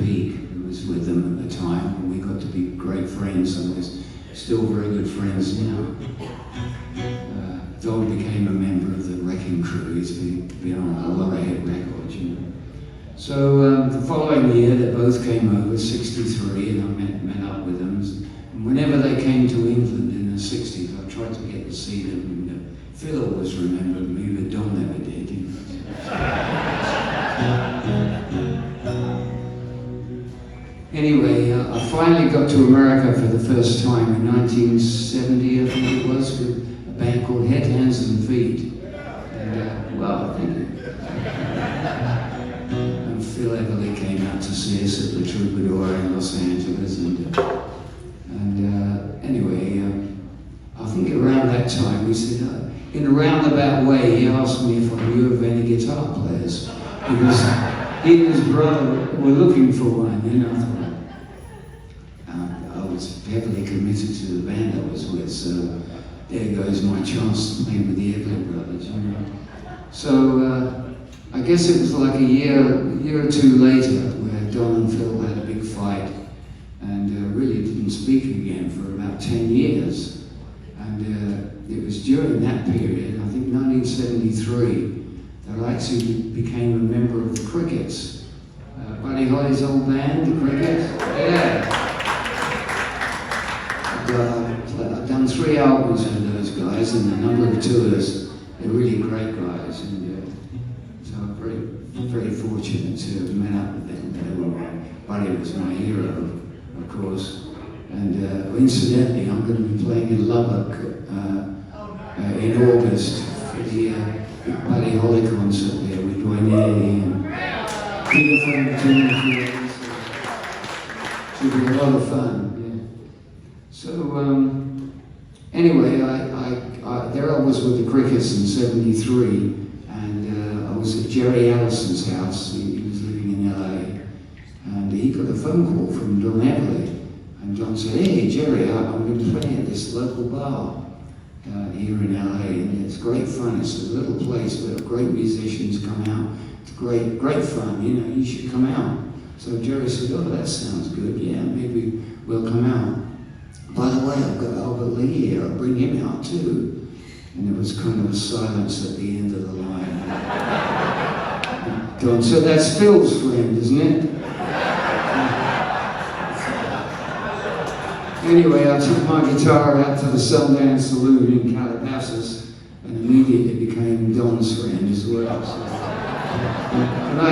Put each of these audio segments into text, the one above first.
Peak, who was with them at the time, and we got to be great friends, and we're still very good friends now. Don became a member of the Wrecking Crew. He's been on a lot of hit records, you know. So the following year, they both came over, '63, and I met up with them. And whenever they came to England in the '60s, I tried to get to see them. And Phil always remembered me, but Don never did. You know. Anyway, I finally got to America for the first time in 1970, I think it was, with a band called Head, Hands and Feet. And, well, thank you. And Phil Eberly came out to see us at the Troubadour in Los Angeles. And anyway, I think around that time, we said, in a roundabout way, he asked me if I knew of any guitar players. Because he and his brother were looking for one, and I thought, I was heavily committed to the band I was with, so there goes my chance to play with the Eberly brothers, you know. So I guess it was like a year or two later where Don and Phil had a big fight and really didn't speak again for about 10 years. And it was during that period, I think 1973, that I actually became a member of the Crickets. Buddy Holly's old band, the Crickets. Yeah. I've done 3 albums with those guys and a number of tours. They're really great guys, and so I'm very fortunate to have met up with them. Buddy was my hero, of course. And incidentally, I'm going to be playing in Lubbock in August for the Buddy Holly concert there with Dwayne and Peter from the team. Should be a lot of fun. So anyway, there I was with the Crickets in '73, and I was at Jerry Allison's house. He was living in LA, and he got a phone call from Don Eberly, and Don said, "Hey Jerry, I'm going to play at this local bar here in LA, and it's great fun. It's a little place where great musicians come out. It's great fun. You know, you should come out." So Jerry said, "Oh, that sounds good. Yeah, maybe we'll come out. By the way, I've got Albert Lee here, I'll bring him out too." And there was kind of a silence at the end of the line. Don said, "That's Phil's friend, isn't it?" Anyway, I took my guitar out to the Sundance Saloon in Calabasas and immediately became Don's friend as well. So, and I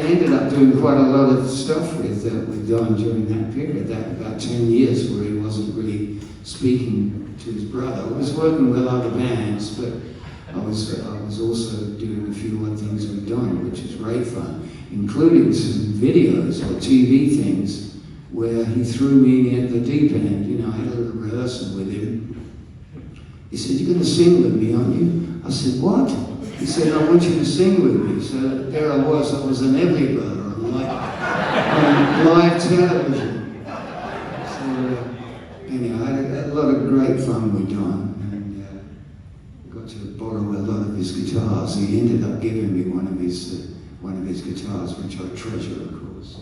ended up doing quite a lot of stuff with Don during that period, about 10 years where he wasn't really speaking to his brother. I was working with other bands, but I was also doing a few other things with Don, which was great fun, including some videos or TV things where he threw me at the deep end. You know, I had a little rehearsal with him. He said, "You're going to sing with me, aren't you?" I said, "What?" He said, "I want you to sing with me." So there I was an Eberly brother on live television. So anyhow, I had a lot of great fun with Don, and got to borrow a lot of his guitars. He ended up giving me one of his guitars, which I treasure, of course.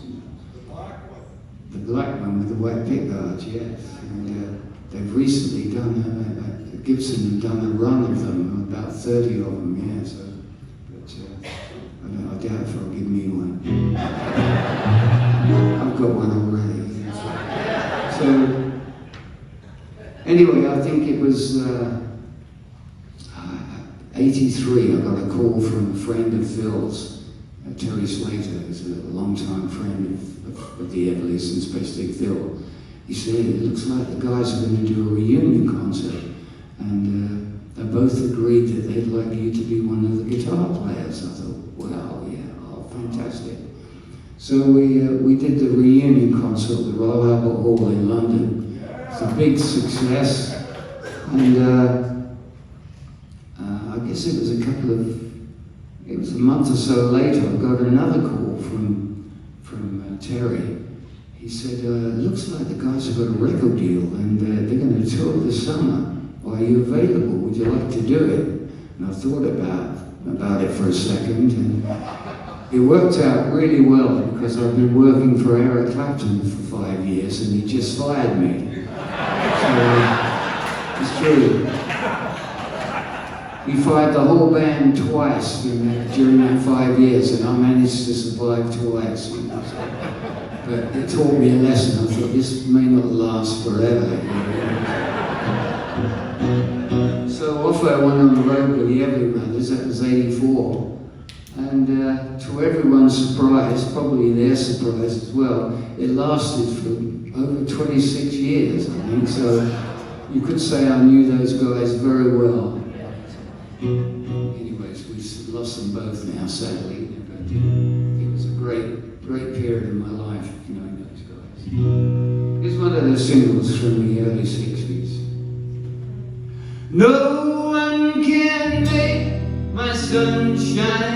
The black one with the white pickguards, yes. And they've recently done Gibson have done a run of them, about 30 of them, yeah. So, but I doubt if they'll give me one. I've got one already. Yeah. So anyway, I think it was 83. I got a call from a friend of Phil's. Terry Slater, who's a long-time friend of the Eberlys, and especially Phil. He said, "It looks like the guys are going to do a reunion concert, and they both agreed that they'd like you to be one of the guitar players." I thought, wow, yeah, oh, fantastic. So we did the reunion concert at the Royal Albert Hall in London. It's a big success, and I guess it was it was a month or so later, I got another call from Terry. He said, "Looks like the guys have got a record deal and they're going to tour this summer. Are you available? Would you like to do it?" And I thought about it for a second, and it worked out really well because I've been working for Eric Clapton for 5 years and he just fired me. So, it's true. He fired the whole band twice during that 5 years and I managed to survive twice. You know, so. But it taught me a lesson. I thought this may not last forever. You know. So off I went on the road with the Eberly brothers, that was '84. And to everyone's surprise, probably their surprise as well, it lasted for over 26 years, I think. So you could say I knew those guys very well. Anyways, we've lost them both now, sadly. But it was a great period in my life, knowing those guys. Here's one of the singles from the early 60s. No one can make my sunshine